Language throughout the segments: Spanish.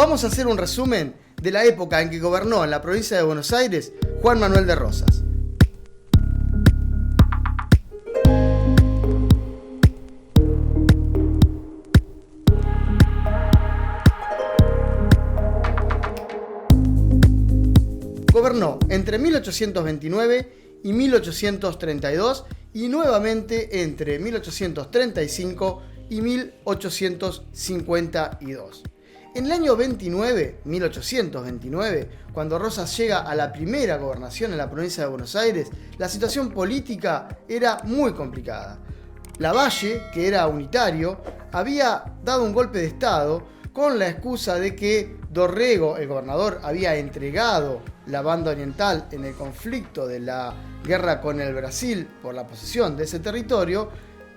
Vamos a hacer un resumen de la época en que gobernó en la provincia de Buenos Aires Juan Manuel de Rosas. Gobernó entre 1829 y 1832 y nuevamente entre 1835 y 1852. En el año 1829, cuando Rosas llega a la primera gobernación en la provincia de Buenos Aires, la situación política era muy complicada. Lavalle, que era unitario, había dado un golpe de estado con la excusa de que Dorrego, el gobernador, había entregado la banda oriental en el conflicto de la guerra con el Brasil por la posesión de ese territorio.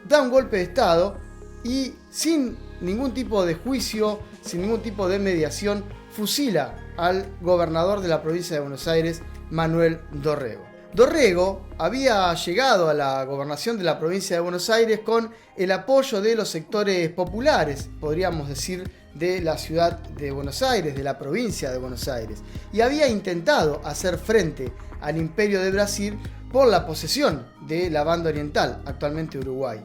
Da un golpe de estado y sin ningún tipo de juicio, sin ningún tipo de mediación, fusila al gobernador de la provincia de Buenos Aires, Manuel Dorrego. Dorrego había llegado a la gobernación de la provincia de Buenos Aires con el apoyo de los sectores populares, podríamos decir, de la ciudad de Buenos Aires, de la provincia de Buenos Aires, y había intentado hacer frente al Imperio de Brasil por la posesión de la banda oriental, actualmente Uruguay.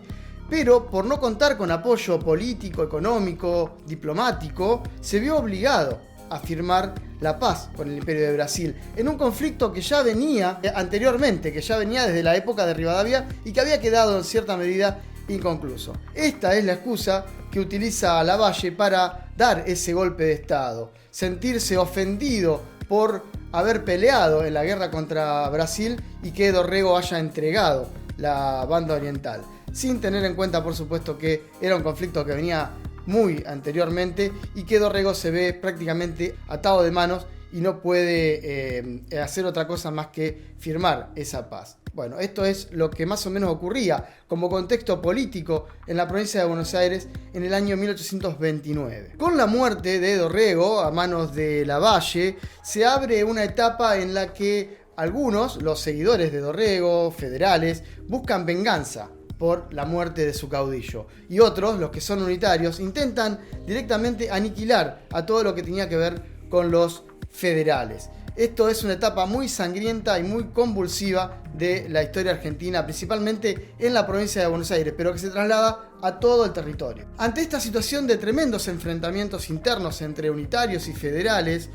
Pero por no contar con apoyo político, económico, diplomático, se vio obligado a firmar la paz con el Imperio de Brasil, en un conflicto que ya venía anteriormente, que ya venía desde la época de Rivadavia y que había quedado en cierta medida inconcluso. Esta es la excusa que utiliza Lavalle para dar ese golpe de estado, sentirse ofendido por haber peleado en la guerra contra Brasil y que Dorrego haya entregado la banda oriental, sin tener en cuenta, por supuesto, que era un conflicto que venía muy anteriormente y que Dorrego se ve prácticamente atado de manos y no puede hacer otra cosa más que firmar esa paz. Bueno, esto es lo que más o menos ocurría como contexto político en la provincia de Buenos Aires en el año 1829. Con la muerte de Dorrego a manos de Lavalle, se abre una etapa en la que algunos, los seguidores de Dorrego, federales, buscan venganza por la muerte de su caudillo. Y otros, los que son unitarios, intentan directamente aniquilar a todo lo que tenía que ver con los federales. Esto es una etapa muy sangrienta y muy convulsiva de la historia argentina, principalmente en la provincia de Buenos Aires, pero que se traslada a todo el territorio. Ante esta situación de tremendos enfrentamientos internos entre unitarios y federales,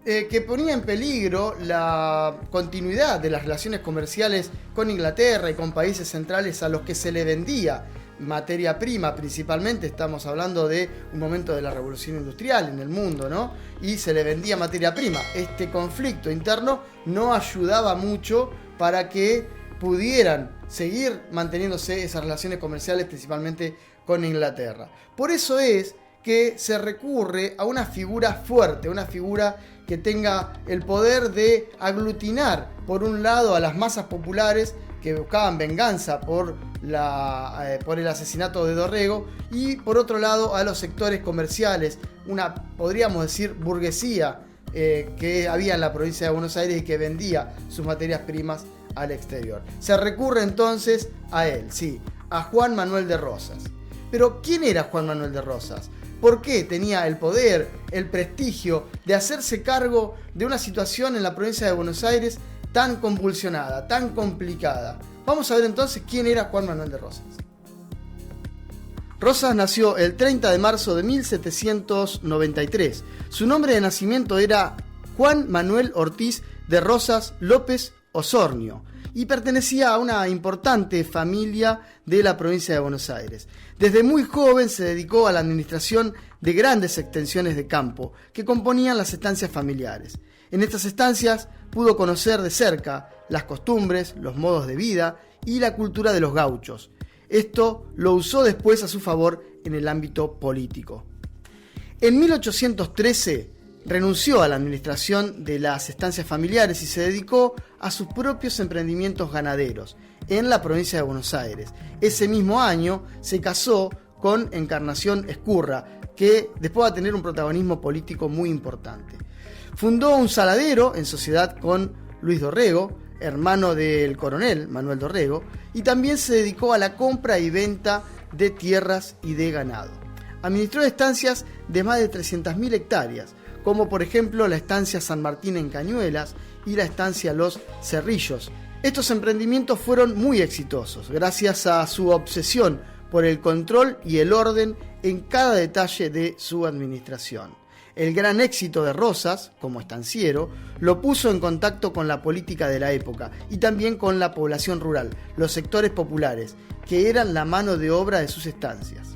que ponía en peligro la continuidad de las relaciones comerciales con Inglaterra y con países centrales a los que se le vendía materia prima, principalmente estamos hablando de un momento de la revolución industrial en el mundo, ¿no? Y se le vendía materia prima. Este conflicto interno no ayudaba mucho para que pudieran seguir manteniéndose esas relaciones comerciales, principalmente con Inglaterra. Por eso es que se recurre a una figura fuerte, una figura que tenga el poder de aglutinar, por un lado, a las masas populares que buscaban venganza por el asesinato de Dorrego, y por otro lado a los sectores comerciales, una, podríamos decir, burguesía que había en la provincia de Buenos Aires y que vendía sus materias primas al exterior. Se recurre entonces a él, sí, a Juan Manuel de Rosas. Pero ¿quién era Juan Manuel de Rosas? ¿Por qué tenía el poder, el prestigio de hacerse cargo de una situación en la provincia de Buenos Aires tan convulsionada, tan complicada? Vamos a ver entonces quién era Juan Manuel de Rosas. Rosas nació el 30 de marzo de 1793. Su nombre de nacimiento era Juan Manuel Ortiz de Rosas López Osornio y pertenecía a una importante familia de la provincia de Buenos Aires. Desde muy joven se dedicó a la administración de grandes extensiones de campo que componían las estancias familiares. En estas estancias pudo conocer de cerca las costumbres, los modos de vida y la cultura de los gauchos. Esto lo usó después a su favor en el ámbito político. En 1813 renunció a la administración de las estancias familiares y se dedicó a sus propios emprendimientos ganaderos en la provincia de Buenos Aires. Ese mismo año se casó con Encarnación Escurra, que después va a tener un protagonismo político muy importante. Fundó un saladero en sociedad con Luis Dorrego, hermano del coronel Manuel Dorrego, y también se dedicó a la compra y venta de tierras y de ganado. administró estancias de más de 300.000 hectáreas, como por ejemplo la estancia San Martín en Cañuelas y la estancia Los Cerrillos. Estos emprendimientos fueron muy exitosos, gracias a su obsesión por el control y el orden en cada detalle de su administración. El gran éxito de Rosas, como estanciero, lo puso en contacto con la política de la época y también con la población rural, los sectores populares, que eran la mano de obra de sus estancias.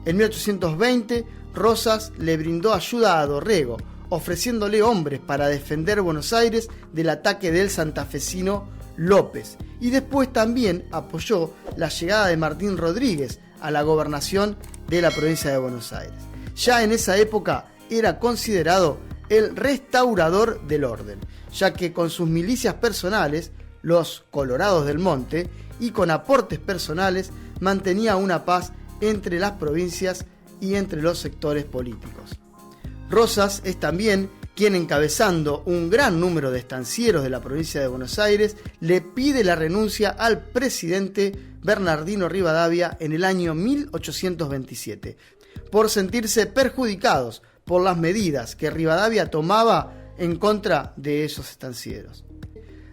En 1820, Rosas le brindó ayuda a Dorrego, ofreciéndole hombres para defender Buenos Aires del ataque del santafesino López, y después también apoyó la llegada de Martín Rodríguez a la gobernación de la provincia de Buenos Aires. Ya en esa época era considerado el restaurador del orden, ya que con sus milicias personales, los Colorados del Monte, y con aportes personales mantenía una paz entre las provincias y entre los sectores políticos. Rosas es también quien, encabezando un gran número de estancieros de la provincia de Buenos Aires, le pide la renuncia al presidente Bernardino Rivadavia en el año 1827, por sentirse perjudicados por las medidas que Rivadavia tomaba en contra de esos estancieros.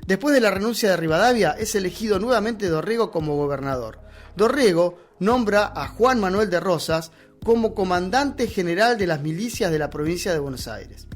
Después de la renuncia de Rivadavia, es elegido nuevamente Dorrego como gobernador. Dorrego nombra a Juan Manuel de Rosas como comandante general de las milicias de la provincia de Buenos Aires.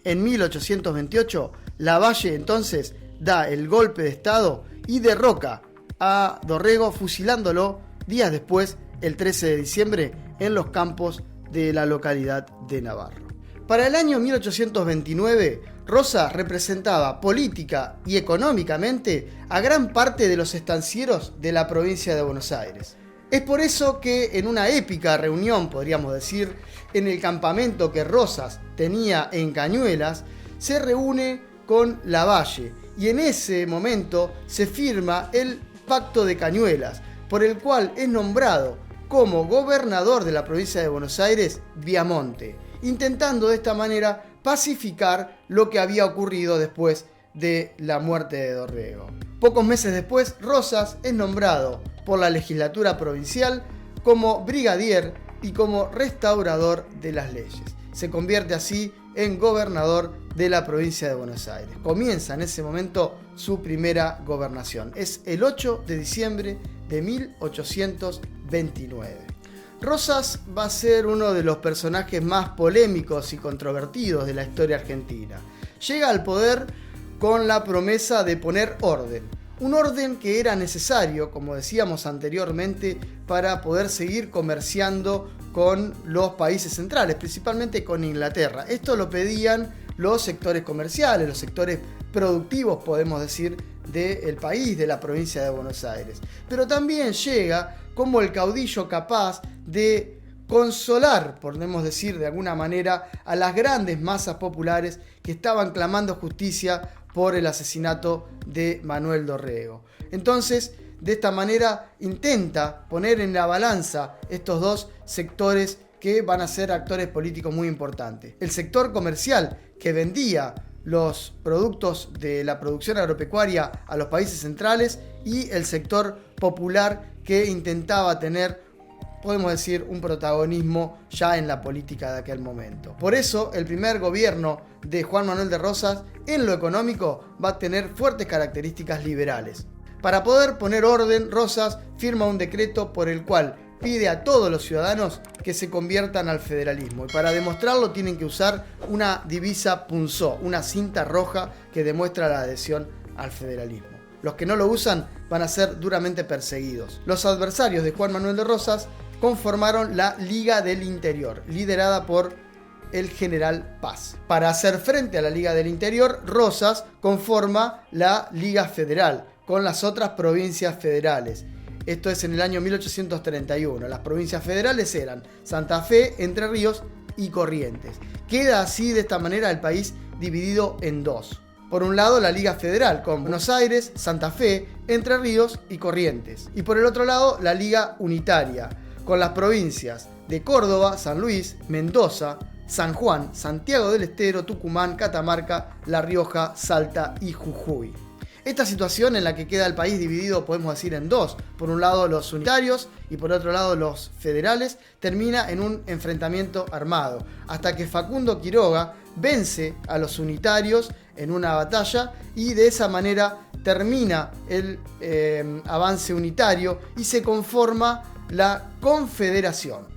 En 1828, Lavalle entonces da el golpe de estado y derroca a Dorrego, fusilándolo días después, el 13 de diciembre, en los campos de la localidad de Navarro. Para el año 1829, Rosas representaba política y económicamente a gran parte de los estancieros de la provincia de Buenos Aires. Es por eso que en una épica reunión, podríamos decir, en el campamento que Rosas tenía en Cañuelas, se reúne con Lavalle y en ese momento se firma el Pacto de Cañuelas, por el cual es nombrado como gobernador de la provincia de Buenos Aires Viamonte, intentando de esta manera pacificar lo que había ocurrido después de la muerte de Dorrego. Pocos meses después, Rosas es nombrado por la legislatura provincial como brigadier y como restaurador de las leyes. Se convierte así en gobernador de la provincia de Buenos Aires. Comienza en ese momento su primera gobernación. Es el 8 de diciembre de 1829. Rosas va a ser uno de los personajes más polémicos y controvertidos de la historia argentina. Llega al poder con la promesa de poner orden. Un orden que era necesario, como decíamos anteriormente, para poder seguir comerciando con los países centrales, principalmente con Inglaterra. Esto lo pedían los sectores comerciales, los sectores productivos, podemos decir, del país, de la provincia de Buenos Aires. Pero también llega como el caudillo capaz de consolar, podemos decir de alguna manera, a las grandes masas populares que estaban clamando justicia por el asesinato de Manuel Dorrego. Entonces, de esta manera intenta poner en la balanza estos dos sectores que van a ser actores políticos muy importantes. El sector comercial, que vendía los productos de la producción agropecuaria a los países centrales, y el sector popular, que intentaba tener, podemos decir, un protagonismo ya en la política de aquel momento. Por eso, el primer gobierno de Juan Manuel de Rosas, en lo económico, va a tener fuertes características liberales. Para poder poner orden, Rosas firma un decreto por el cual pide a todos los ciudadanos que se conviertan al federalismo. Y para demostrarlo tienen que usar una divisa punzó, una cinta roja que demuestra la adhesión al federalismo. Los que no lo usan van a ser duramente perseguidos. Los adversarios de Juan Manuel de Rosas conformaron la Liga del Interior, liderada por el general Paz. Para hacer frente a la Liga del Interior, Rosas conforma la Liga Federal con las otras provincias federales. Esto es en el año 1831. Las provincias federales eran Santa Fe, Entre Ríos y Corrientes. Queda así, de esta manera, el país dividido en dos. Por un lado, la Liga Federal, con Buenos Aires, Santa Fe, Entre Ríos y Corrientes. Y por el otro lado, la Liga Unitaria, con las provincias de Córdoba, San Luis, Mendoza, San Juan, Santiago del Estero, Tucumán, Catamarca, La Rioja, Salta y Jujuy. Esta situación en la que queda el país dividido, podemos decir, en dos, por un lado los unitarios y por otro lado los federales, termina en un enfrentamiento armado, hasta que Facundo Quiroga vence a los unitarios en una batalla y de esa manera termina el avance unitario y se conforma la Confederación.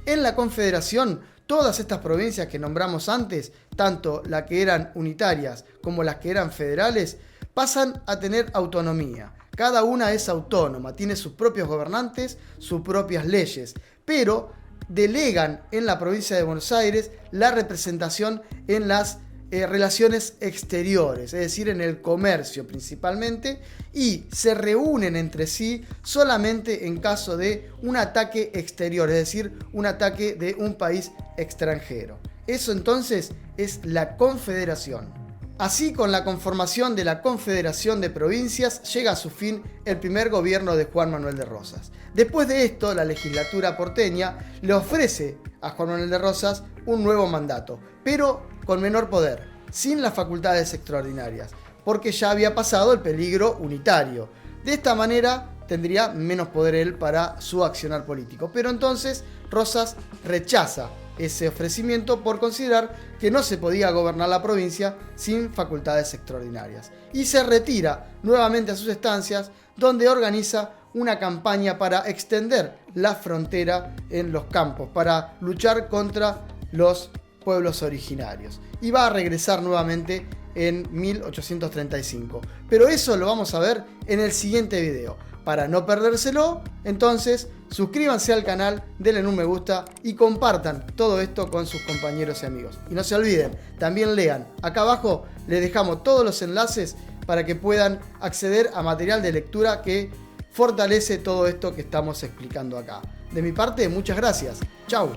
En la Confederación, todas estas provincias que nombramos antes, tanto las que eran unitarias como las que eran federales, pasan a tener autonomía. Cada una es autónoma, tiene sus propios gobernantes, sus propias leyes, pero delegan en la provincia de Buenos Aires la representación en las relaciones exteriores, es decir, en el comercio principalmente, y se reúnen entre sí solamente en caso de un ataque exterior, es decir, un ataque de un país extranjero. Eso entonces es la Confederación. Así, con la conformación de la Confederación de Provincias, llega a su fin el primer gobierno de Juan Manuel de Rosas. Después de esto, la legislatura porteña le ofrece a Juan Manuel de Rosas un nuevo mandato, pero con menor poder, sin las facultades extraordinarias, porque ya había pasado el peligro unitario. De esta manera tendría menos poder él para su accionar político. Pero entonces Rosas rechaza ese ofrecimiento por considerar que no se podía gobernar la provincia sin facultades extraordinarias. Y se retira nuevamente a sus estancias, donde organiza una campaña para extender la frontera en los campos, para luchar contra los pueblos originarios. Y va a regresar nuevamente en 1835. Pero eso lo vamos a ver en el siguiente video. Para no perdérselo, entonces suscríbanse al canal, denle un me gusta y compartan todo esto con sus compañeros y amigos. Y no se olviden, también lean. Acá abajo les dejamos todos los enlaces para que puedan acceder a material de lectura que fortalece todo esto que estamos explicando acá. De mi parte, muchas gracias. Chau.